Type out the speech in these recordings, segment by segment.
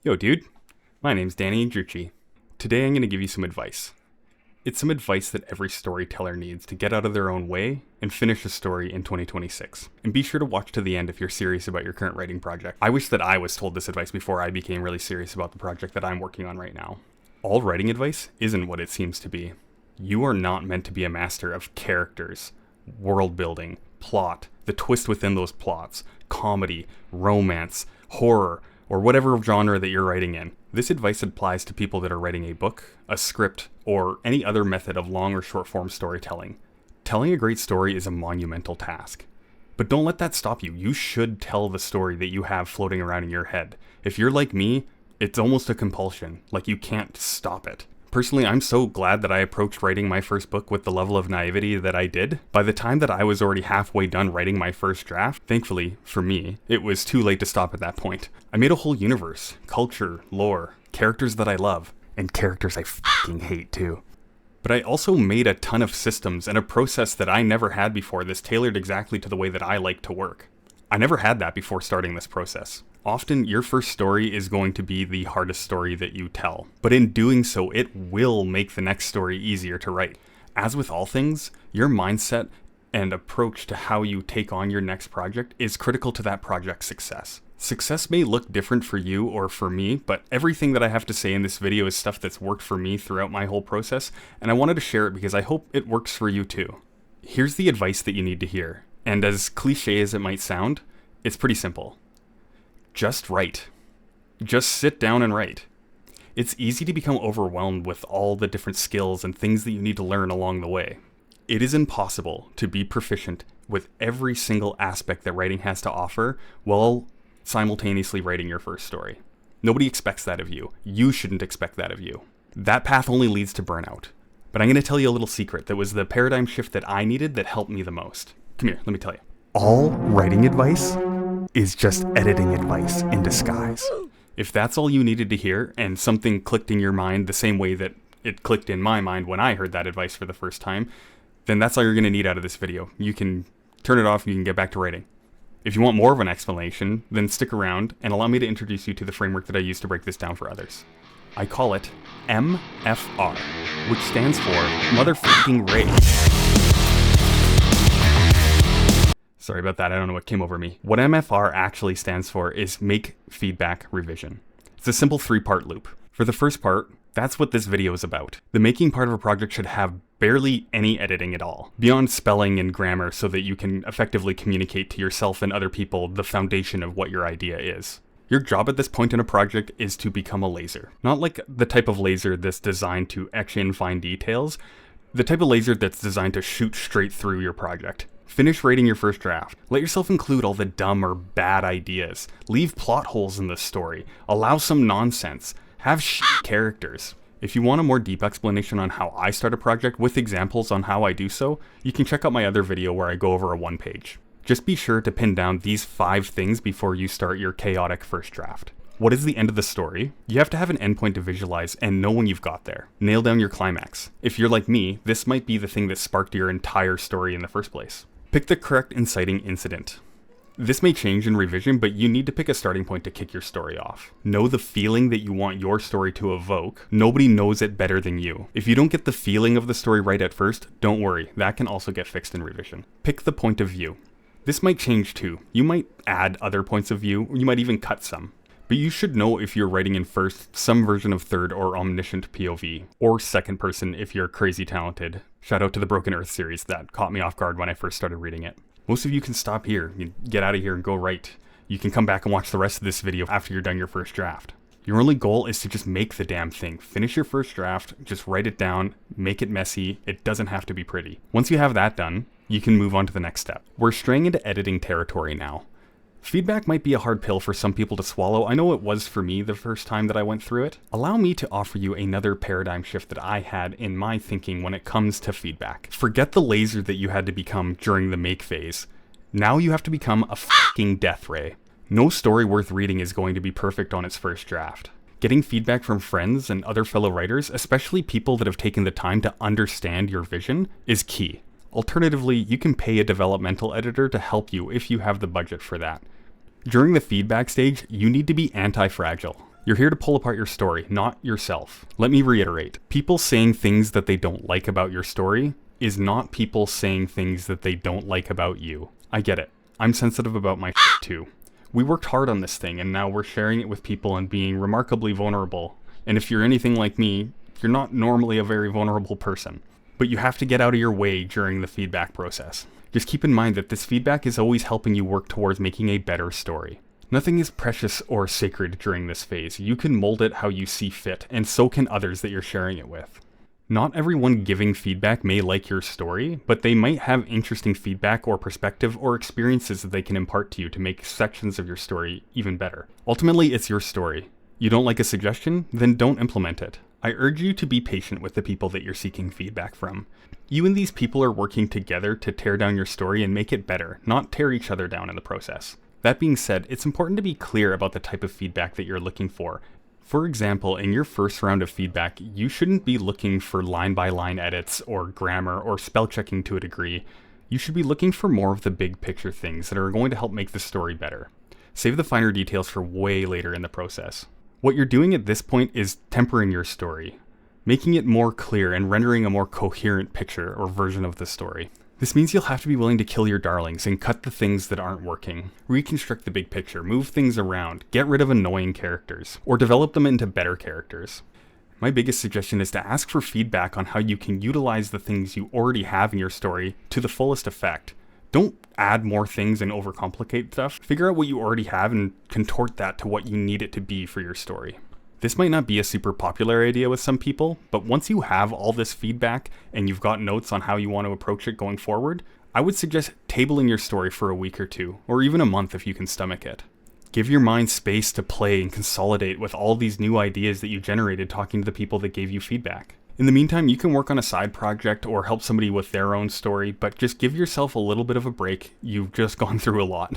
Yo dude, my name's Danny Drucci. Today I'm going to give you some advice. It's some advice that every storyteller needs to get out of their own way and finish a story in 2026. And be sure to watch to the end if you're serious about your current writing project. I wish that I was told this advice before I became really serious about the project that I'm working on right now. All writing advice isn't what it seems to be. You are not meant to be a master of characters, world building, plot, the twist within those plots, comedy, romance, horror, or whatever genre that you're writing in. This advice applies to people that are writing a book, a script, or any other method of long or short form storytelling. Telling a great story is a monumental task. But don't let that stop you. You should tell the story that you have floating around in your head. If you're like me, it's almost a compulsion, like you can't stop it. Personally, I'm so glad that I approached writing my first book with the level of naivety that I did. By the time that I was already halfway done writing my first draft, thankfully, for me, it was too late to stop at that point. I made a whole universe, culture, lore, characters that I love, and characters I fucking hate too. But I also made a ton of systems and a process that I never had before that's tailored exactly to the way that I like to work. I never had that before starting this process. Often, your first story is going to be the hardest story that you tell, but in doing so, it will make the next story easier to write. As with all things, your mindset and approach to how you take on your next project is critical to that project's success. Success may look different for you or for me, but everything that I have to say in this video is stuff that's worked for me throughout my whole process, and I wanted to share it because I hope it works for you too. Here's the advice that you need to hear, and as cliche as it might sound, it's pretty simple. Just write. Just sit down and write. It's easy to become overwhelmed with all the different skills and things that you need to learn along the way. It is impossible to be proficient with every single aspect that writing has to offer while simultaneously writing your first story. Nobody expects that of you. You shouldn't expect that of you. That path only leads to burnout. But I'm going to tell you a little secret that was the paradigm shift that I needed that helped me the most. Come here, let me tell you. All writing advice is just editing advice in disguise. If that's all you needed to hear and something clicked in your mind the same way that it clicked in my mind when I heard that advice for the first time, then that's all you're going to need out of this video. You can turn it off and you can get back to writing. If you want more of an explanation, then stick around and allow me to introduce you to the framework that I use to break this down for others. I call it MFR, which stands for Motherfucking Rage. Sorry about that, I don't know what came over me. What MFR actually stands for is Make Feedback Revision. It's a simple 3-part loop. For the first part, that's what this video is about. The making part of a project should have barely any editing at all, beyond spelling and grammar so that you can effectively communicate to yourself and other people the foundation of what your idea is. Your job at this point in a project is to become a laser. Not like the type of laser that's designed to etch in fine details, the type of laser that's designed to shoot straight through your project. Finish writing your first draft. Let yourself include all the dumb or bad ideas. Leave plot holes in the story. Allow some nonsense. Have shit characters. If you want a more deep explanation on how I start a project with examples on how I do so, you can check out my other video where I go over a 1-page. Just be sure to pin down these 5 things before you start your chaotic first draft. What is the end of the story? You have to have an endpoint to visualize and know when you've got there. Nail down your climax. If you're like me, this might be the thing that sparked your entire story in the first place. Pick the correct inciting incident. This may change in revision, but you need to pick a starting point to kick your story off. Know the feeling that you want your story to evoke. Nobody knows it better than you. If you don't get the feeling of the story right at first, don't worry, that can also get fixed in revision. Pick the point of view. This might change too. You might add other points of view, or you might even cut some. But you should know if you're writing in first, some version of third or omniscient POV, or second person if you're crazy talented. Shout out to the Broken Earth series, that caught me off guard when I first started reading it. Most of you can stop here, you get out of here and go write. You can come back and watch the rest of this video after you're done your first draft. Your only goal is to just make the damn thing. Finish your first draft, just write it down, make it messy, it doesn't have to be pretty. Once you have that done, you can move on to the next step. We're straying into editing territory now. Feedback might be a hard pill for some people to swallow. I know it was for me the first time that I went through it. Allow me to offer you another paradigm shift that I had in my thinking when it comes to feedback. Forget the laser that you had to become during the make phase. Now you have to become a fucking death ray. No story worth reading is going to be perfect on its first draft. Getting feedback from friends and other fellow writers, especially people that have taken the time to understand your vision, is key. Alternatively, you can pay a developmental editor to help you if you have the budget for that. During the feedback stage, you need to be anti-fragile. You're here to pull apart your story, not yourself. Let me reiterate. People saying things that they don't like about your story is not people saying things that they don't like about you. I get it. I'm sensitive about my shit too. We worked hard on this thing and now we're sharing it with people and being remarkably vulnerable. And if you're anything like me, you're not normally a very vulnerable person. But you have to get out of your way during the feedback process. Just keep in mind that this feedback is always helping you work towards making a better story. Nothing is precious or sacred during this phase. You can mold it how you see fit, and so can others that you're sharing it with. Not everyone giving feedback may like your story, but they might have interesting feedback or perspective or experiences that they can impart to you to make sections of your story even better. Ultimately, it's your story. You don't like a suggestion? Then don't implement it. I urge you to be patient with the people that you're seeking feedback from. You and these people are working together to tear down your story and make it better, not tear each other down in the process. That being said, it's important to be clear about the type of feedback that you're looking for. For example, in your first round of feedback, you shouldn't be looking for line-by-line edits or grammar or spell checking to a degree. You should be looking for more of the big picture things that are going to help make the story better. Save the finer details for way later in the process. What you're doing at this point is tempering your story, making it more clear and rendering a more coherent picture or version of the story. This means you'll have to be willing to kill your darlings and cut the things that aren't working. Reconstruct the big picture, move things around, get rid of annoying characters, or develop them into better characters. My biggest suggestion is to ask for feedback on how you can utilize the things you already have in your story to the fullest effect. Don't add more things and overcomplicate stuff. Figure out what you already have and contort that to what you need it to be for your story. This might not be a super popular idea with some people, but once you have all this feedback and you've got notes on how you want to approach it going forward, I would suggest tabling your story for a week or two, or even a month if you can stomach it. Give your mind space to play and consolidate with all these new ideas that you generated talking to the people that gave you feedback. In the meantime, you can work on a side project or help somebody with their own story, but just give yourself a little bit of a break. You've just gone through a lot.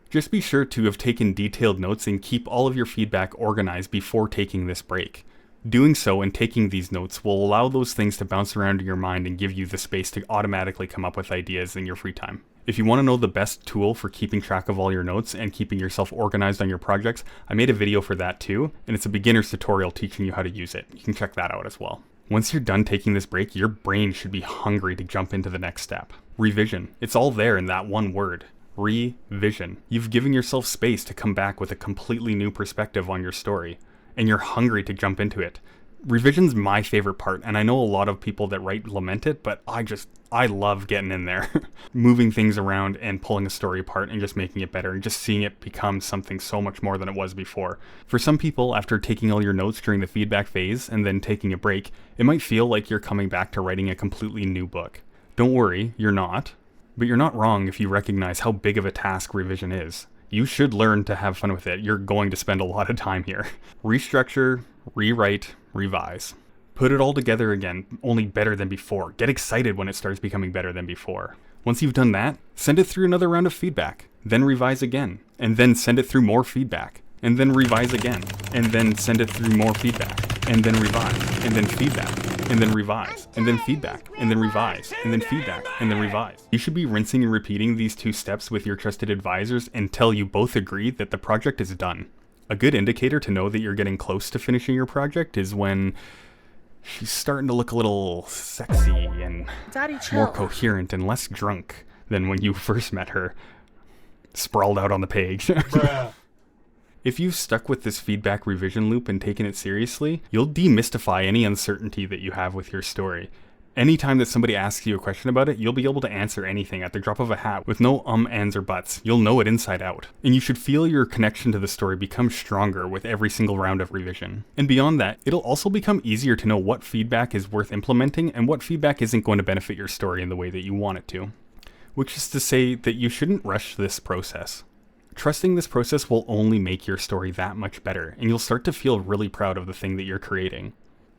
Just be sure to have taken detailed notes and keep all of your feedback organized before taking this break. Doing so and taking these notes will allow those things to bounce around in your mind and give you the space to automatically come up with ideas in your free time. If you want to know the best tool for keeping track of all your notes and keeping yourself organized on your projects, I made a video for that too, and it's a beginner's tutorial teaching you how to use it. You can check that out as well. Once you're done taking this break, your brain should be hungry to jump into the next step. Revision. It's all there in that one word. Revision. You've given yourself space to come back with a completely new perspective on your story, and you're hungry to jump into it. Revision's my favorite part, and I know a lot of people that write lament it, but I love getting in there. Moving things around and pulling a story apart and just making it better and just seeing it become something so much more than it was before. For some people, after taking all your notes during the feedback phase and then taking a break, it might feel like you're coming back to writing a completely new book. Don't worry, you're not. But you're not wrong if you recognize how big of a task revision is. You should learn to have fun with it. You're going to spend a lot of time here. Restructure, rewrite, revise. Put it all together again, only better than before. Get excited when it starts becoming better than before. Once you've done that, send it through another round of feedback. Then revise again. And then send it through more feedback. And then revise again. And then send it through more feedback. And then revise. And then feedback. And then revise, and then feedback, and then revise, and then feedback, and then revise. You should be rinsing and repeating these two steps with your trusted advisors until you both agree that the project is done. A good indicator to know that you're getting close to finishing your project is when she's starting to look a little sexy and more coherent and less drunk than when you first met her, sprawled out on the page. If you've stuck with this feedback revision loop and taken it seriously, you'll demystify any uncertainty that you have with your story. Anytime that somebody asks you a question about it, you'll be able to answer anything at the drop of a hat with no ands, or buts. You'll know it inside out. And you should feel your connection to the story become stronger with every single round of revision. And beyond that, it'll also become easier to know what feedback is worth implementing and what feedback isn't going to benefit your story in the way that you want it to. Which is to say that you shouldn't rush this process. Trusting this process will only make your story that much better, and you'll start to feel really proud of the thing that you're creating.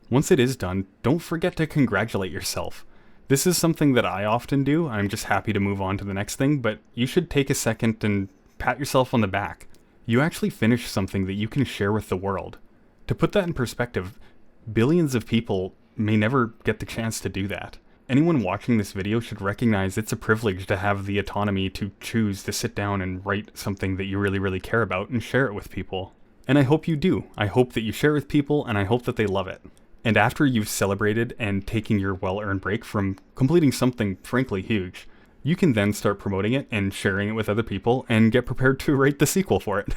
Once it is done, don't forget to congratulate yourself. This is something that I often do. I'm just happy to move on to the next thing, but you should take a second and pat yourself on the back. You actually finished something that you can share with the world. To put that in perspective, billions of people may never get the chance to do that. Anyone watching this video should recognize it's a privilege to have the autonomy to choose to sit down and write something that you really, really care about and share it with people. And I hope you do. I hope that you share with people, and I hope that they love it. And after you've celebrated and taken your well-earned break from completing something frankly huge, you can then start promoting it and sharing it with other people and get prepared to write the sequel for it.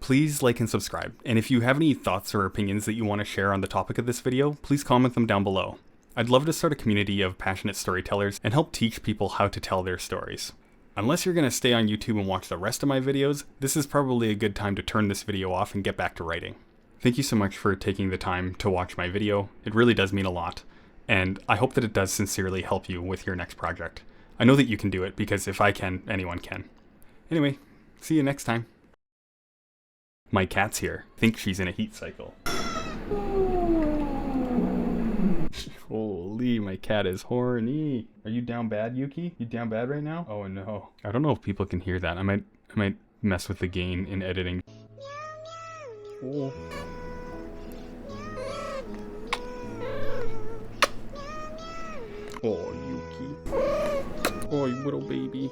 Please like and subscribe, and if you have any thoughts or opinions that you want to share on the topic of this video, please comment them down below. I'd love to start a community of passionate storytellers and help teach people how to tell their stories. Unless you're going to stay on YouTube and watch the rest of my videos, this is probably a good time to turn this video off and get back to writing. Thank you so much for taking the time to watch my video. It really does mean a lot, and I hope that it does sincerely help you with your next project. I know that you can do it, because if I can, anyone can. Anyway, see you next time. My cat's here. I think she's in a heat cycle. Holy, my cat is horny. Are you down bad, Yuki? You down bad right now? Oh no. I don't know if people can hear that. I might mess with the gain in editing. Oh. Oh, Yuki. Oh, you little baby.